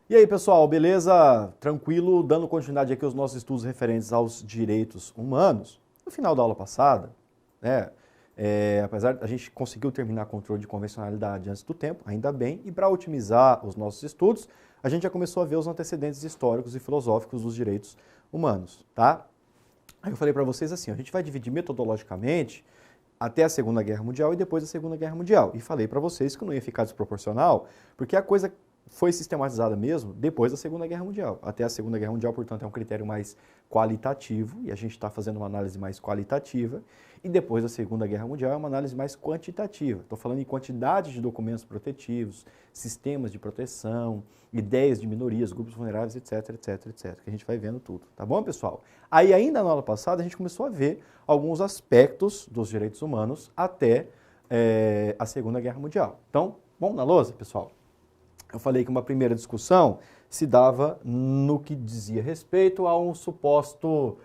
E aí, pessoal, beleza? Tranquilo? Dando continuidade aqui aos nossos estudos referentes aos direitos humanos. No final da aula passada, né, apesar de a gente conseguiu terminar controle de convencionalidade antes do tempo, ainda bem, e para otimizar os nossos estudos, a gente já começou a ver os antecedentes históricos e filosóficos dos direitos humanos, tá? Aí eu falei para vocês assim, a gente vai dividir metodologicamente até a Segunda Guerra Mundial e depois da Segunda Guerra Mundial. E falei para vocês que não ia ficar desproporcional, porque a coisa foi sistematizada mesmo depois da Segunda Guerra Mundial. Até a Segunda Guerra Mundial, portanto, é um critério mais qualitativo, e a gente está fazendo uma análise mais qualitativa, e depois da Segunda Guerra Mundial é uma análise mais quantitativa. Estou falando em quantidade de documentos protetivos, sistemas de proteção, ideias de minorias, grupos vulneráveis, etc, etc, etc, que a gente vai vendo tudo, tá bom, pessoal? Aí, ainda na aula passada, a gente começou a ver alguns aspectos dos direitos humanos até a Segunda Guerra Mundial. Então, vamos na lousa, pessoal? Eu falei que uma primeira discussão se dava no que dizia respeito a um suposto,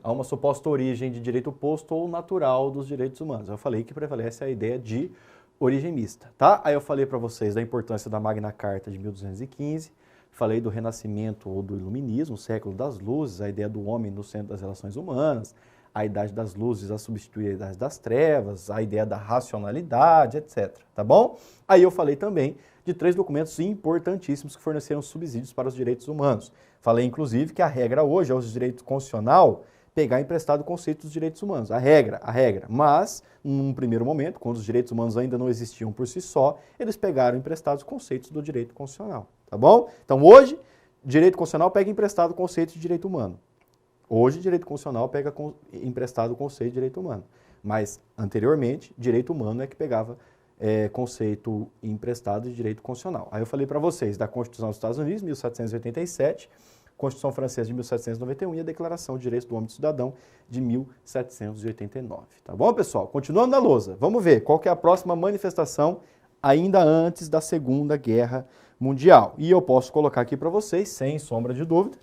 a uma suposta origem de direito posto ou natural dos direitos humanos. Eu falei que prevalece a ideia de origem mista, tá? Aí eu falei para vocês da importância da Magna Carta de 1215, falei do Renascimento ou do Iluminismo, o século das luzes, a ideia do homem no centro das relações humanas, a idade das luzes a substituir a idade das trevas, a ideia da racionalidade, etc. Tá bom? Aí eu falei também de 3 documentos importantíssimos que forneceram subsídios para os direitos humanos. Falei, inclusive, que a regra hoje é o direito constitucional pegar emprestado o conceito dos direitos humanos. A regra. Mas, num primeiro momento, quando os direitos humanos ainda não existiam por si só, eles pegaram emprestados os conceitos do direito constitucional. Tá bom? Então, hoje, direito constitucional pega emprestado o conceito de direito humano. Hoje, direito constitucional pega emprestado o conceito de direito humano. Mas, anteriormente, direito humano é que pegava conceito emprestado de direito constitucional. Aí eu falei para vocês da Constituição dos Estados Unidos, 1787, Constituição Francesa de 1791 e a Declaração de Direitos do Homem e do Cidadão de 1789. Tá bom, pessoal? Continuando na lousa, vamos ver qual que é a próxima manifestação ainda antes da Segunda Guerra Mundial. E eu posso colocar aqui para vocês, sem sombra de dúvida,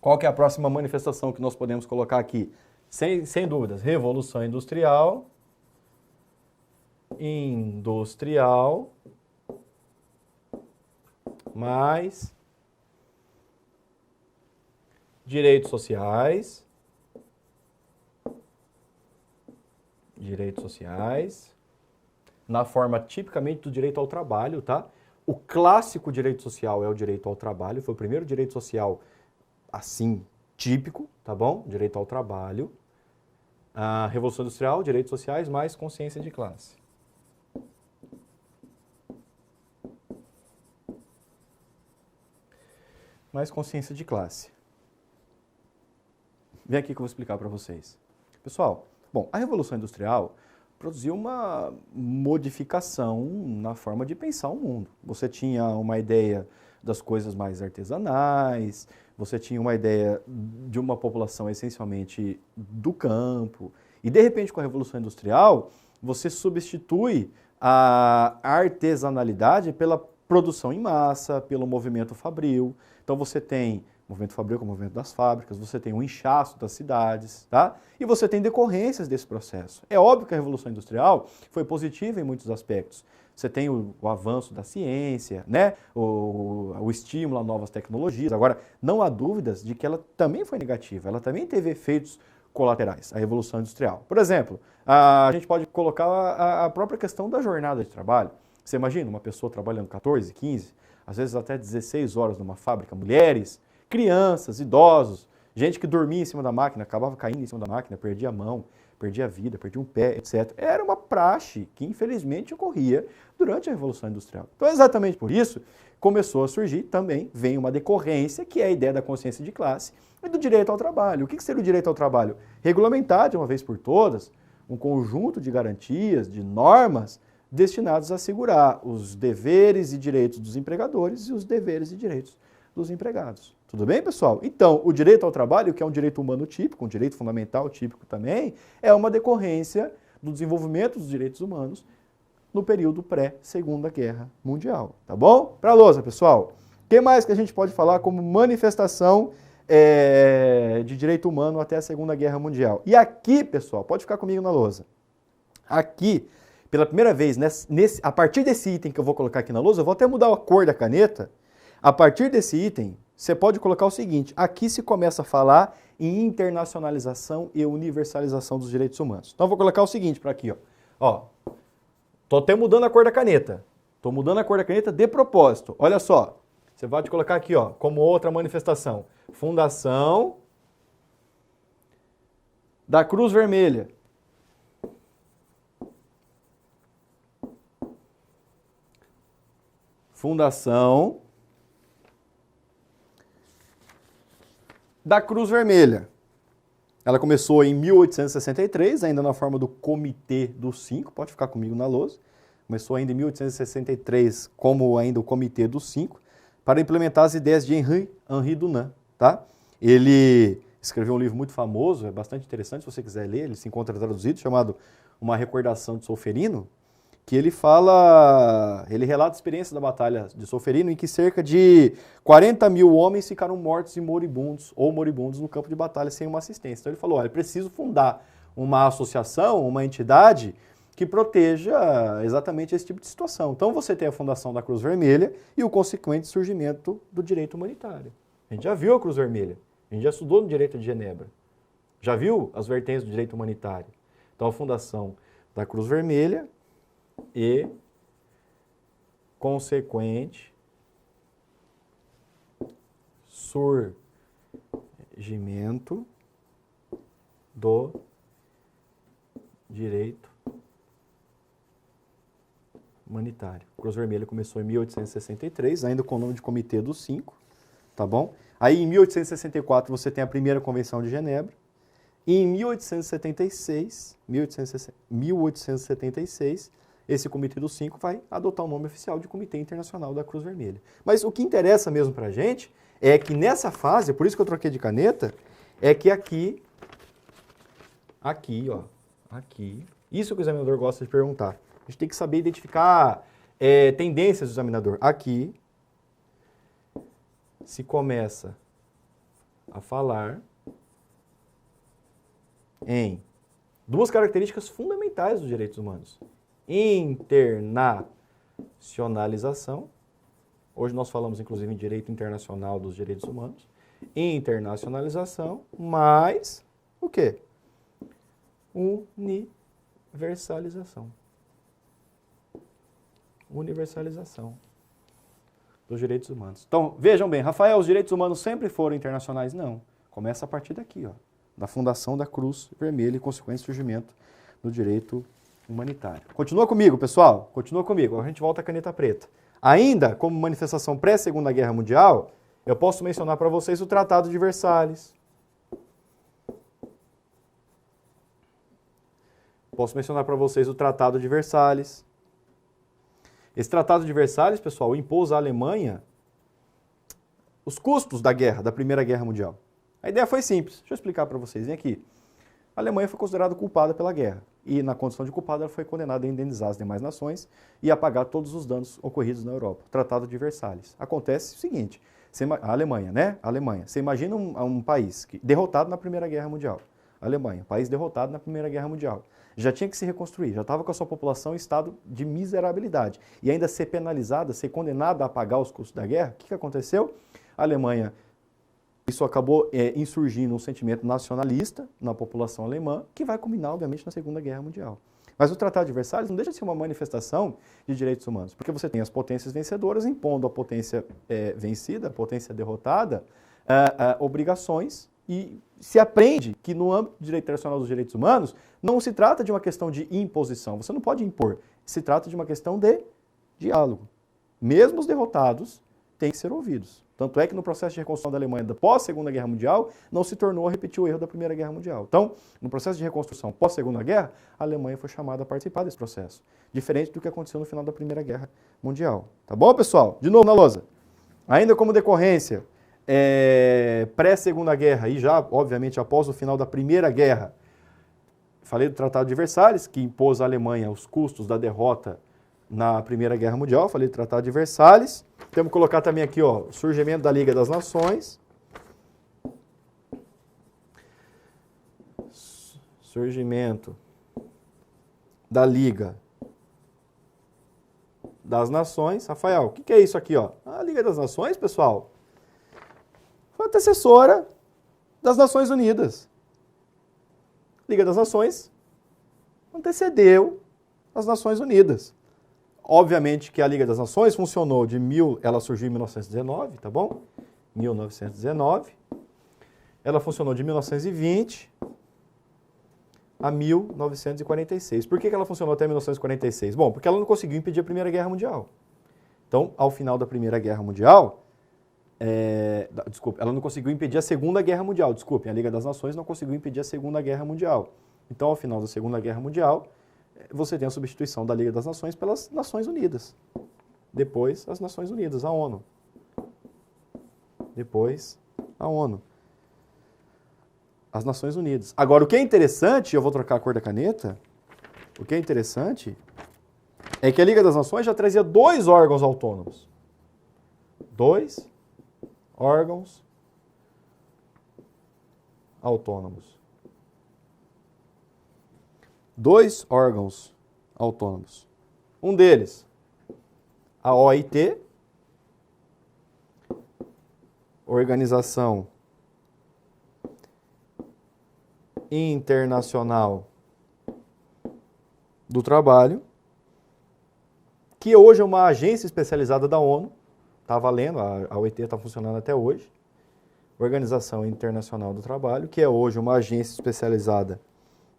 qual que é a próxima manifestação que nós podemos colocar aqui? Sem dúvidas, Revolução Industrial, mais direitos sociais, na forma tipicamente do direito ao trabalho, tá? O clássico direito social é o direito ao trabalho, foi o primeiro direito social assim, típico, tá bom? Direito ao trabalho. A Revolução Industrial, direitos sociais, mais consciência de classe. Mais consciência de classe. Vem aqui que eu vou explicar para vocês. Pessoal, bom, a Revolução Industrial produziu uma modificação na forma de pensar o mundo. Você tinha uma ideia das coisas mais artesanais, você tinha uma ideia de uma população essencialmente do campo, e de repente com a Revolução Industrial, você substitui a artesanalidade pela produção em massa, pelo movimento fabril. Então você tem movimento fabril como o movimento das fábricas, você tem o inchaço das cidades, tá? E você tem decorrências desse processo. É óbvio que a Revolução Industrial foi positiva em muitos aspectos. Você tem o avanço da ciência, né? o estímulo a novas tecnologias. Agora, não há dúvidas de que ela também foi negativa, ela também teve efeitos colaterais, a Revolução Industrial. Por exemplo, a gente pode colocar a própria questão da jornada de trabalho. Você imagina uma pessoa trabalhando 14, 15, às vezes até 16 horas numa fábrica, mulheres, crianças, idosos, gente que dormia em cima da máquina, acabava caindo em cima da máquina, perdia a mão, perdia a vida, perdia um pé, etc. Era uma praxe que, infelizmente, ocorria durante a Revolução Industrial. Então, exatamente por isso, começou a surgir também, vem uma decorrência, que é a ideia da consciência de classe e do direito ao trabalho. O que seria o direito ao trabalho? Regulamentar, de uma vez por todas, um conjunto de garantias, de normas, destinados a assegurar os deveres e direitos dos empregadores e os deveres e direitos dos empregados. Tudo bem, pessoal? Então, o direito ao trabalho, que é um direito humano típico, um direito fundamental típico também, é uma decorrência do desenvolvimento dos direitos humanos no período pré-Segunda Guerra Mundial. Tá bom? Pra lousa, pessoal. O que mais que a gente pode falar como manifestação de direito humano até a Segunda Guerra Mundial? E aqui, pessoal, pode ficar comigo na lousa. Aqui, pela primeira vez, a partir desse item que eu vou colocar aqui na lousa, eu vou até mudar a cor da caneta. A partir desse item, você pode colocar o seguinte, aqui se começa a falar em internacionalização e universalização dos direitos humanos. Então, eu vou colocar o seguinte para aqui, ó. Tô até mudando a cor da caneta. Tô mudando a cor da caneta de propósito. Olha só, você pode colocar aqui, ó, como outra manifestação. Fundação da Cruz Vermelha. Fundação da Cruz Vermelha. Ela começou em 1863, ainda na forma do Comitê dos Cinco, pode ficar comigo na lousa. Começou ainda em 1863 como ainda o Comitê dos Cinco, para implementar as ideias de Henri Dunant, tá? Ele escreveu um livro muito famoso, é bastante interessante, se você quiser ler, ele se encontra traduzido, chamado Uma Recordação de Solferino, que ele relata a experiência da Batalha de Solferino, em que cerca de 40 mil homens ficaram mortos e moribundos no campo de batalha sem uma assistência. Então ele falou, olha, preciso fundar uma associação, uma entidade que proteja exatamente esse tipo de situação. Então você tem a fundação da Cruz Vermelha e o consequente surgimento do direito humanitário. A gente já viu a Cruz Vermelha, a gente já estudou no direito de Genebra, já viu as vertentes do direito humanitário. Então a fundação da Cruz Vermelha e consequente surgimento do direito humanitário. Cruz Vermelha começou em 1863, ainda com o nome de Comitê dos Cinco, tá bom? Aí em 1864 você tem a primeira Convenção de Genebra, e em 1876, esse Comitê dos Cinco vai adotar o nome oficial de Comitê Internacional da Cruz Vermelha. Mas o que interessa mesmo pra gente é que nessa fase, por isso que eu troquei de caneta, é que aqui, ó, aqui, isso que o examinador gosta de perguntar. A gente tem que saber identificar tendências do examinador. Aqui se começa a falar em duas características fundamentais dos direitos humanos. Internacionalização. Hoje nós falamos, inclusive, em direito internacional dos direitos humanos. Internacionalização, mais o quê? Universalização. Universalização dos direitos humanos. Então, vejam bem, Rafael, os direitos humanos sempre foram internacionais? Não. Começa a partir daqui, ó, da fundação da Cruz Vermelha e consequente surgimento do direito humanitário. Continua comigo, pessoal. Continua comigo. Agora a gente volta à caneta preta. Ainda, como manifestação pré-Segunda Guerra Mundial, eu posso mencionar para vocês o Tratado de Versalhes. Posso mencionar para vocês o Tratado de Versalhes. Esse Tratado de Versalhes, pessoal, impôs à Alemanha os custos da guerra, da Primeira Guerra Mundial. A ideia foi simples. Deixa eu explicar para vocês. Vem aqui. A Alemanha foi considerada culpada pela guerra. E, na condição de culpada, ela foi condenada a indenizar as demais nações e a pagar todos os danos ocorridos na Europa. Tratado de Versalhes. Acontece o seguinte, a Alemanha, né? A Alemanha. Você imagina um país derrotado na Primeira Guerra Mundial. A Alemanha, país derrotado na Primeira Guerra Mundial. Já tinha que se reconstruir, já estava com a sua população em estado de miserabilidade. E ainda ser penalizada, ser condenada a pagar os custos da guerra, o que aconteceu? A Alemanha, isso acabou insurgindo um sentimento nacionalista na população alemã, que vai culminar, obviamente, na Segunda Guerra Mundial. Mas o Tratado de Versalhes não deixa de ser uma manifestação de direitos humanos, porque você tem as potências vencedoras impondo à potência vencida, à potência derrotada, obrigações. E se aprende que no âmbito do direito internacional dos direitos humanos, não se trata de uma questão de imposição. Você não pode impor. Se trata de uma questão de diálogo. Mesmo os derrotados têm que ser ouvidos. Tanto é que no processo de reconstrução da Alemanha pós-Segunda Guerra Mundial, não se tornou a repetir o erro da Primeira Guerra Mundial. Então, no processo de reconstrução pós-Segunda Guerra, a Alemanha foi chamada a participar desse processo. Diferente do que aconteceu no final da Primeira Guerra Mundial. Tá bom, pessoal? De novo na lousa. Ainda como decorrência pré-Segunda Guerra e já, obviamente, após o final da Primeira Guerra, falei do Tratado de Versalhes, que impôs à Alemanha os custos da derrota na Primeira Guerra Mundial, falei do Tratado de Versalhes. Temos que colocar também aqui, ó, o surgimento da Liga das Nações. Surgimento da Liga das Nações. Rafael, o que é isso aqui, ó? A Liga Liga das Nações, pessoal, foi antecessora das Nações Unidas. Liga das Nações antecedeu as Nações Unidas. Obviamente que a Liga das Nações funcionou ela surgiu em 1919, tá bom? 1919. Ela funcionou de 1920 a 1946. Por que ela funcionou até 1946? Bom, porque ela não conseguiu impedir a Primeira Guerra Mundial. Então, ao final da Primeira Guerra Mundial, ela não conseguiu impedir a Segunda Guerra Mundial. Desculpem, a Liga das Nações não conseguiu impedir a Segunda Guerra Mundial. Então, ao final da Segunda Guerra Mundial, você tem a substituição da Liga das Nações pelas Nações Unidas. Depois, as Nações Unidas, a ONU. Depois, a ONU. As Nações Unidas. Agora, o que é interessante, eu vou trocar a cor da caneta, o que é interessante é que a Liga das Nações já trazia 2 órgãos autônomos. 2 órgãos autônomos. 2 órgãos autônomos. Um deles, a OIT, Organização Internacional do Trabalho, que hoje é uma agência especializada da ONU, está valendo, a OIT está funcionando até hoje, Organização Internacional do Trabalho, que é hoje uma agência especializada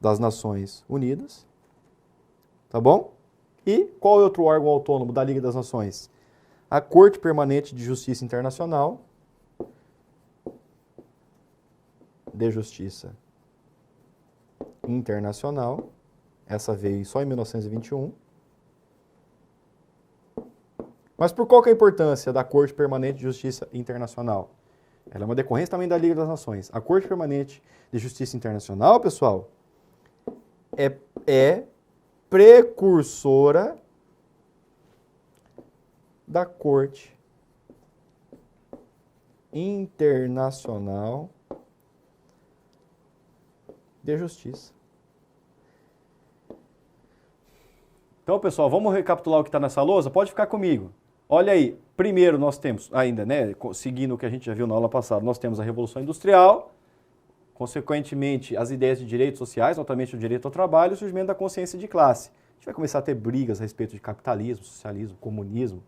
das Nações Unidas, tá bom? E qual é outro órgão autônomo da Liga das Nações? A Corte Permanente de Justiça Internacional, de Justiça Internacional, essa veio só em 1921. Mas por qual que é a importância da Corte Permanente de Justiça Internacional? Ela é uma decorrência também da Liga das Nações. A Corte Permanente de Justiça Internacional, pessoal, é precursora da Corte Internacional de Justiça. Então, pessoal, vamos recapitular o que está nessa lousa? Pode ficar comigo. Olha aí, primeiro nós temos, ainda, né, seguindo o que a gente já viu na aula passada, nós temos a Revolução Industrial, consequentemente as ideias de direitos sociais, notamente o direito ao trabalho e o surgimento da consciência de classe. A gente vai começar a ter brigas a respeito de capitalismo, socialismo, comunismo,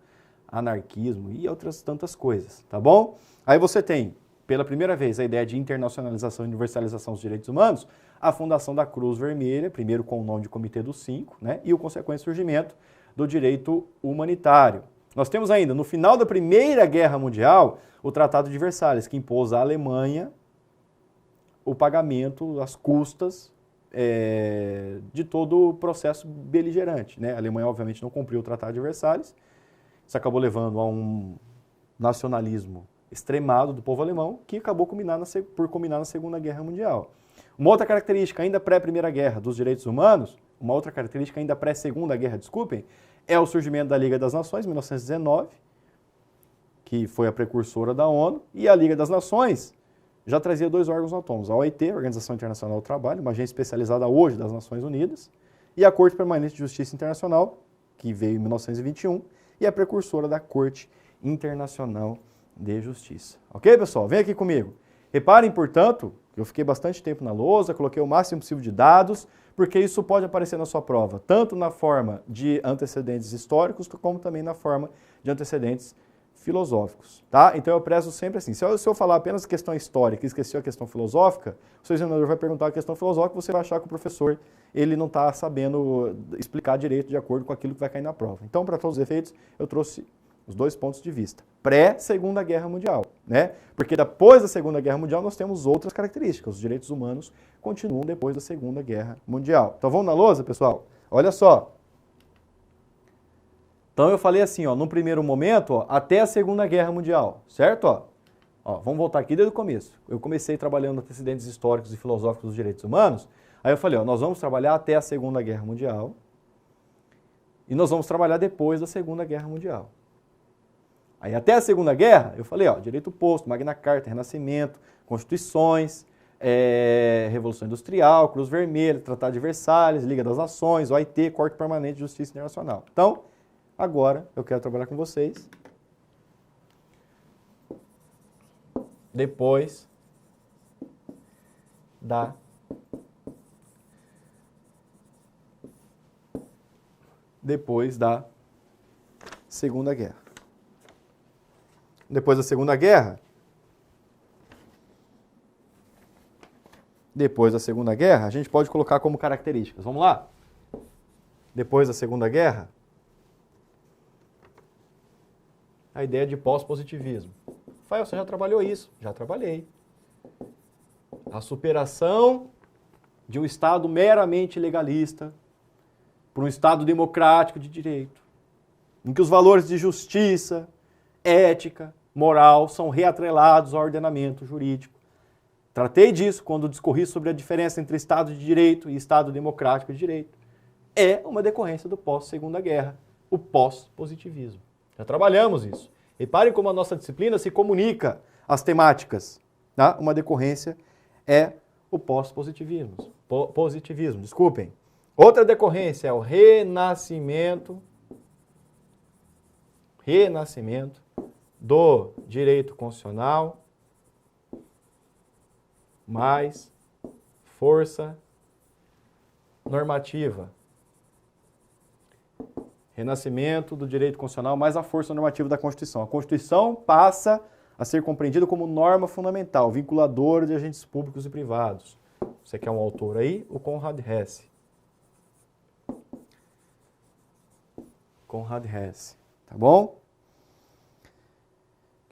anarquismo e outras tantas coisas, tá bom? Aí você tem, pela primeira vez, a ideia de internacionalização e universalização dos direitos humanos, a fundação da Cruz Vermelha, primeiro com o nome de Comitê dos Cinco, né, e o consequente surgimento do direito humanitário. Nós temos ainda, no final da Primeira Guerra Mundial, o Tratado de Versalhes, que impôs à Alemanha o pagamento, as custas de todo o processo beligerante, né? A Alemanha, obviamente, não cumpriu o Tratado de Versalhes, isso acabou levando a um nacionalismo extremado do povo alemão, que acabou por culminar na Segunda Guerra Mundial. Uma outra característica, ainda pré-Primeira Guerra, dos direitos humanos, uma outra característica ainda pré-Segunda Guerra, desculpem, é o surgimento da Liga das Nações, em 1919, que foi a precursora da ONU, e a Liga das Nações já trazia 2 órgãos autônomos, a OIT, Organização Internacional do Trabalho, uma agência especializada hoje das Nações Unidas, e a Corte Permanente de Justiça Internacional, que veio em 1921, e a precursora da Corte Internacional de Justiça. Ok, pessoal? Vem aqui comigo. Reparem, portanto, que eu fiquei bastante tempo na lousa, coloquei o máximo possível de dados, porque isso pode aparecer na sua prova, tanto na forma de antecedentes históricos, como também na forma de antecedentes filosóficos, tá? Então eu prezo sempre assim, se eu falar apenas questão histórica e esquecer a questão filosófica, o seu examinador vai perguntar a questão filosófica, você vai achar que o professor ele não está sabendo explicar direito de acordo com aquilo que vai cair na prova. Então, para todos os efeitos, eu trouxe os 2 pontos de vista. Pré-Segunda Guerra Mundial, né? Porque depois da Segunda Guerra Mundial nós temos outras características. Os direitos humanos continuam depois da Segunda Guerra Mundial. Então vamos na lousa, pessoal? Olha só. Então eu falei assim, ó, no primeiro momento, ó, até a Segunda Guerra Mundial, certo? Ó, vamos voltar aqui desde o começo. Eu comecei trabalhando antecedentes históricos e filosóficos dos direitos humanos. Aí eu falei, ó, nós vamos trabalhar até a Segunda Guerra Mundial e nós vamos trabalhar depois da Segunda Guerra Mundial. Aí até a Segunda Guerra, eu falei, ó, direito posto, Magna Carta, Renascimento, Constituições, Revolução Industrial, Cruz Vermelha, Tratado de Versalhes, Liga das Nações, OIT, Corte Permanente de Justiça Internacional. Então, agora eu quero trabalhar com vocês depois da Segunda Guerra. Depois da Segunda Guerra, a gente pode colocar como características. Vamos lá? Depois da Segunda Guerra, a ideia de pós-positivismo. Rafael, você já trabalhou isso? Já trabalhei. A superação de um Estado meramente legalista por um Estado democrático de direito, em que os valores de justiça, ética, moral são reatrelados ao ordenamento jurídico. Tratei disso quando discorri sobre a diferença entre Estado de Direito e Estado democrático de direito. É uma decorrência do pós-Segunda Guerra, o pós-positivismo. Já trabalhamos isso. Reparem como a nossa disciplina se comunica às temáticas. Tá? Uma decorrência é o pós-positivismo. Desculpem. Outra decorrência é o renascimento do direito constitucional mais força normativa. Renascimento do direito constitucional mais a força normativa da Constituição. A Constituição passa a ser compreendida como norma fundamental, vinculadora de agentes públicos e privados. Você quer um autor aí? O Conrad Hesse. Tá bom?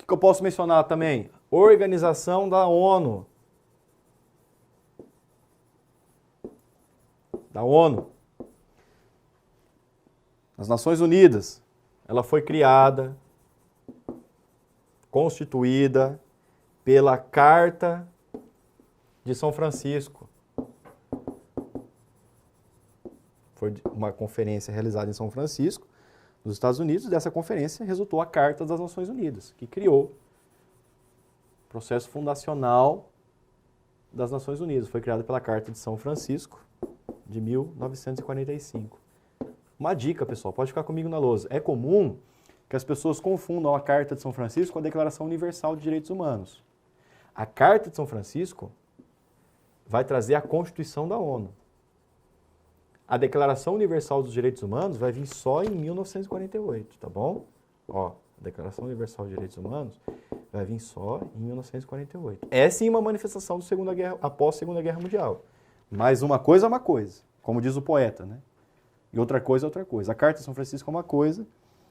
O que eu posso mencionar também? Organização da ONU. As Nações Unidas, ela foi criada, constituída pela Carta de São Francisco. Foi uma conferência realizada em São Francisco, nos Estados Unidos, e dessa conferência resultou a Carta das Nações Unidas, que criou o processo fundacional das Nações Unidas. Foi criada pela Carta de São Francisco, de 1945. Uma dica, pessoal, pode ficar comigo na lousa. É comum que as pessoas confundam a Carta de São Francisco com a Declaração Universal de Direitos Humanos. A Carta de São Francisco vai trazer a Constituição da ONU. A Declaração Universal dos Direitos Humanos vai vir só em 1948, tá bom? Ó, a Declaração Universal de Direitos Humanos vai vir só em 1948. É sim uma manifestação do após a Segunda Guerra Mundial. Mas uma coisa é uma coisa, como diz o poeta, né? E outra coisa é outra coisa. A Carta de São Francisco é uma coisa,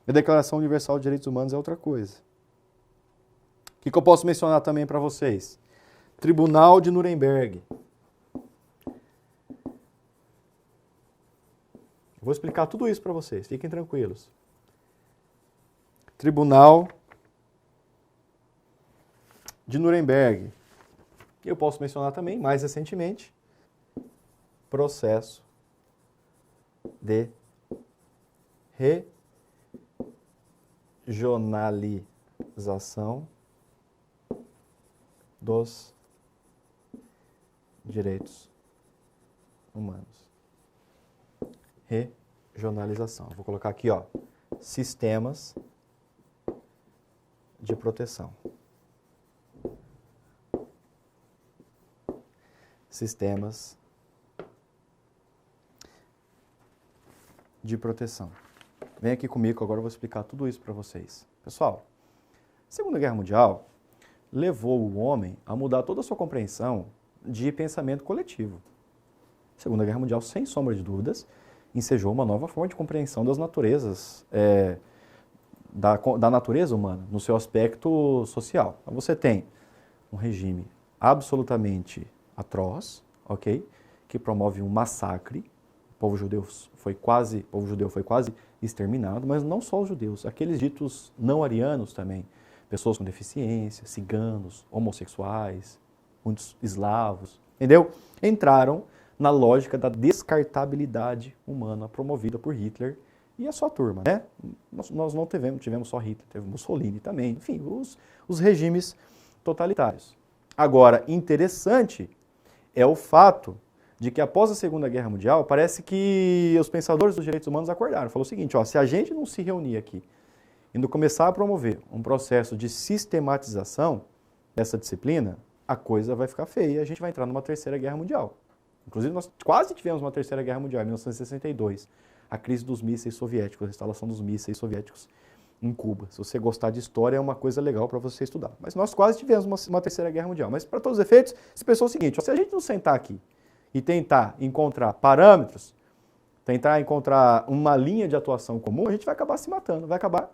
e a Declaração Universal de Direitos Humanos é outra coisa. O que eu posso mencionar também para vocês? Tribunal de Nuremberg. Vou explicar tudo isso para vocês, fiquem tranquilos. Tribunal de Nuremberg. Eu posso mencionar também, mais recentemente, processo de regionalização dos direitos humanos. Regionalização. Vou colocar aqui, ó, sistemas de proteção. Sistemas de proteção. Vem aqui comigo, agora eu vou explicar tudo isso para vocês. Pessoal, a Segunda Guerra Mundial levou o homem a mudar toda a sua compreensão de pensamento coletivo. A Segunda Guerra Mundial, sem sombra de dúvidas, ensejou uma nova forma de compreensão das naturezas, da natureza humana, no seu aspecto social. Então, você tem um regime absolutamente atroz, ok? Que promove um massacre. O povo judeu foi quase exterminado, mas não só os judeus, aqueles ditos não arianos também, pessoas com deficiência, ciganos, homossexuais, muitos eslavos, entendeu? Entraram na lógica da descartabilidade humana promovida por Hitler e a sua turma, né? Nós não tivemos só Hitler, teve Mussolini também, enfim, os regimes totalitários. Agora, interessante é o fato de que após a Segunda Guerra Mundial, parece que os pensadores dos direitos humanos acordaram. Falou o seguinte, ó, se a gente não se reunir aqui e não começar a promover um processo de sistematização dessa disciplina, a coisa vai ficar feia e a gente vai entrar numa terceira guerra mundial. Inclusive, nós quase tivemos uma terceira guerra mundial em 1962, a crise dos mísseis soviéticos, a instalação dos mísseis soviéticos em Cuba. Se você gostar de história, é uma coisa legal para você estudar. Mas nós quase tivemos uma terceira guerra mundial. Mas, para todos os efeitos, se pensou o seguinte, se a gente não sentar aqui e tentar encontrar parâmetros, tentar encontrar uma linha de atuação comum, a gente vai acabar se matando, vai acabar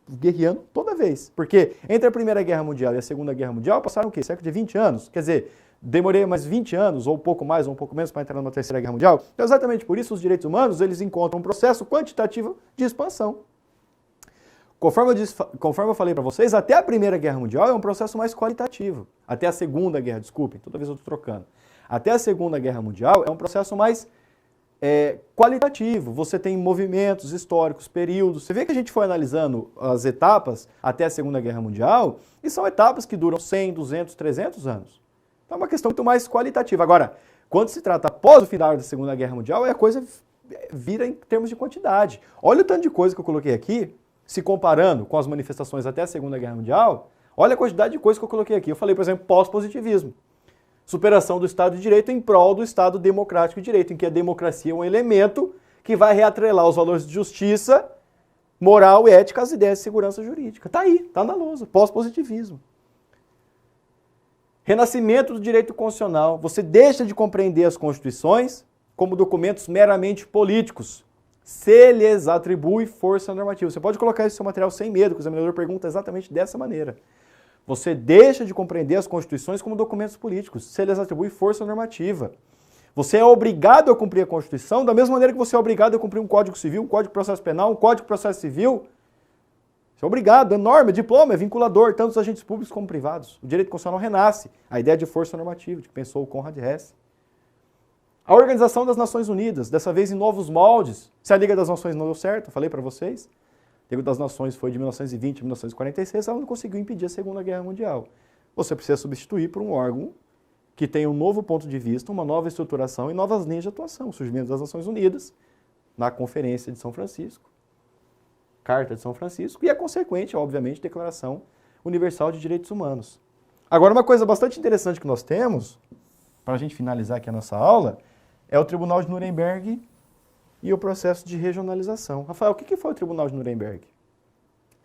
guerreando toda vez. Porque entre a Primeira Guerra Mundial e a Segunda Guerra Mundial passaram o quê? Cerca de 20 anos. Quer dizer, demorei mais 20 anos, ou um pouco mais, ou um pouco menos, para entrar numa Terceira Guerra Mundial. Então, exatamente por isso, os direitos humanos, eles encontram um processo quantitativo de expansão. Conforme eu falei para vocês, até a Primeira Guerra Mundial é um processo mais qualitativo. Até a Segunda Guerra, desculpem, toda vez eu estou trocando. Até a Segunda Guerra Mundial é um processo mais qualitativo. Você tem movimentos históricos, períodos. Você vê que a gente foi analisando as etapas até a Segunda Guerra Mundial, e são etapas que duram 100, 200, 300 anos. Então é uma questão muito mais qualitativa. Agora, quando se trata após o final da Segunda Guerra Mundial, a coisa vira em termos de quantidade. Olha o tanto de coisa que eu coloquei aqui, se comparando com as manifestações até a Segunda Guerra Mundial, olha a quantidade de coisa que eu coloquei aqui. Eu falei, por exemplo, pós-positivismo. Superação do Estado de Direito em prol do Estado democrático de direito, em que a democracia é um elemento que vai reatrelar os valores de justiça, moral e ética às ideias de segurança jurídica. Está aí, está na lousa, pós-positivismo. Renascimento do direito constitucional. Você deixa de compreender as constituições como documentos meramente políticos. Se lhes atribui força normativa. Você pode colocar esse seu material sem medo, que o examinador pergunta exatamente dessa maneira. Você deixa de compreender as constituições como documentos políticos, se lhes atribui força normativa. Você é obrigado a cumprir a Constituição da mesma maneira que você é obrigado a cumprir um Código Civil, um Código de Processo Penal, um Código de Processo Civil. Você é obrigado, é norma, é diploma, é vinculador, tanto dos agentes públicos como privados. O direito constitucional renasce, a ideia de força normativa, de que pensou o Conrad Hesse. A Organização das Nações Unidas, dessa vez em novos moldes. Se a Liga das Nações não deu certo, eu falei para vocês, a Liga das Nações foi de 1920 a 1946, ela não conseguiu impedir a Segunda Guerra Mundial. Você precisa substituir por um órgão que tenha um novo ponto de vista, uma nova estruturação e novas linhas de atuação. O surgimento das Nações Unidas, na Conferência de São Francisco, Carta de São Francisco e a consequente, obviamente, Declaração Universal de Direitos Humanos. Agora, uma coisa bastante interessante que nós temos, para a gente finalizar aqui a nossa aula, é o Tribunal de Nuremberg e o processo de regionalização. Rafael, o que foi o Tribunal de Nuremberg?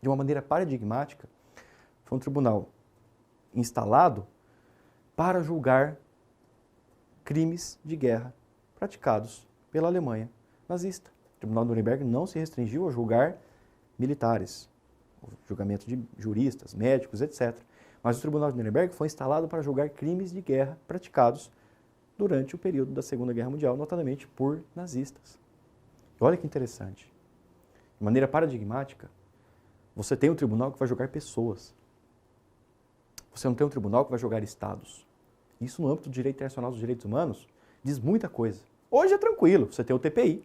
De uma maneira paradigmática, foi um tribunal instalado para julgar crimes de guerra praticados pela Alemanha nazista. O Tribunal de Nuremberg não se restringiu a julgar militares, o julgamento de juristas, médicos, etc. Mas o Tribunal de Nuremberg foi instalado para julgar crimes de guerra praticados durante o período da Segunda Guerra Mundial, notadamente por nazistas. E olha que interessante. De maneira paradigmática, você tem um tribunal que vai julgar pessoas. Você não tem um tribunal que vai julgar estados. Isso no âmbito do direito internacional dos direitos humanos diz muita coisa. Hoje é tranquilo, você tem o TPI,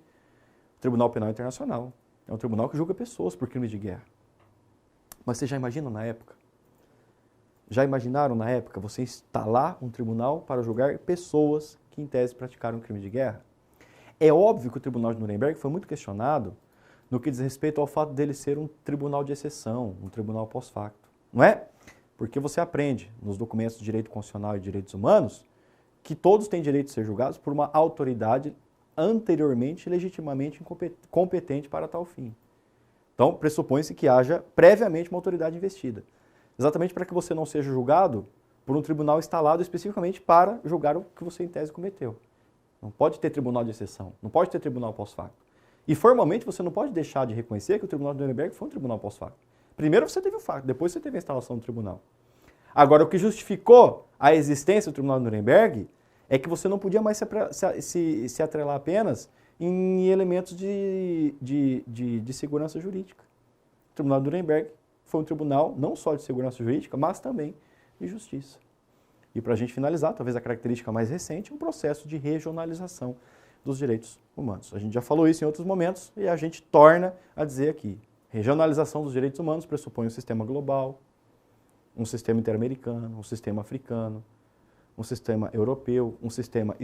o Tribunal Penal Internacional. É um tribunal que julga pessoas por crimes de guerra. Mas você já imagina na época? Já imaginaram na época você instalar um tribunal para julgar pessoas que em tese praticaram crime de guerra? É óbvio que o Tribunal de Nuremberg foi muito questionado no que diz respeito ao fato dele ser um tribunal de exceção, um tribunal pós-facto. Não é? Porque você aprende nos documentos de direito constitucional e direitos humanos que todos têm direito de ser julgados por uma autoridade anteriormente legitimamente competente para tal fim. Então, pressupõe-se que haja previamente uma autoridade investida. Exatamente para que você não seja julgado por um tribunal instalado especificamente para julgar o que você em tese cometeu. Não pode ter tribunal de exceção, não pode ter tribunal pós-facto. E formalmente você não pode deixar de reconhecer que o Tribunal de Nuremberg foi um tribunal pós-facto. Primeiro você teve o facto, depois você teve a instalação do tribunal. Agora, o que justificou a existência do Tribunal de Nuremberg é que você não podia mais se atrelar apenas em elementos de segurança jurídica. O Tribunal de Nuremberg foi um tribunal não só de segurança jurídica, mas também de justiça. E para a gente finalizar, talvez a característica mais recente, é um processo de regionalização dos direitos humanos. A gente já falou isso em outros momentos e a gente torna a dizer aqui. Regionalização dos direitos humanos pressupõe um sistema global, um sistema interamericano, um sistema africano, um sistema europeu, um sistema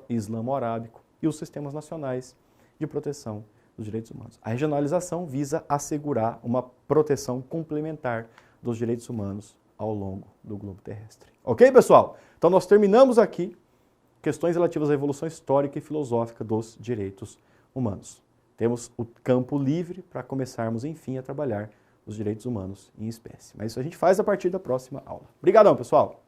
islamo-arábico e os sistemas nacionais de proteção dos direitos humanos. A regionalização visa assegurar uma proteção complementar dos direitos humanos ao longo do globo terrestre. Ok, pessoal? Então nós terminamos aqui questões relativas à evolução histórica e filosófica dos direitos humanos. Temos o campo livre para começarmos, enfim, a trabalhar os direitos humanos em espécie. Mas isso a gente faz a partir da próxima aula. Obrigadão, pessoal!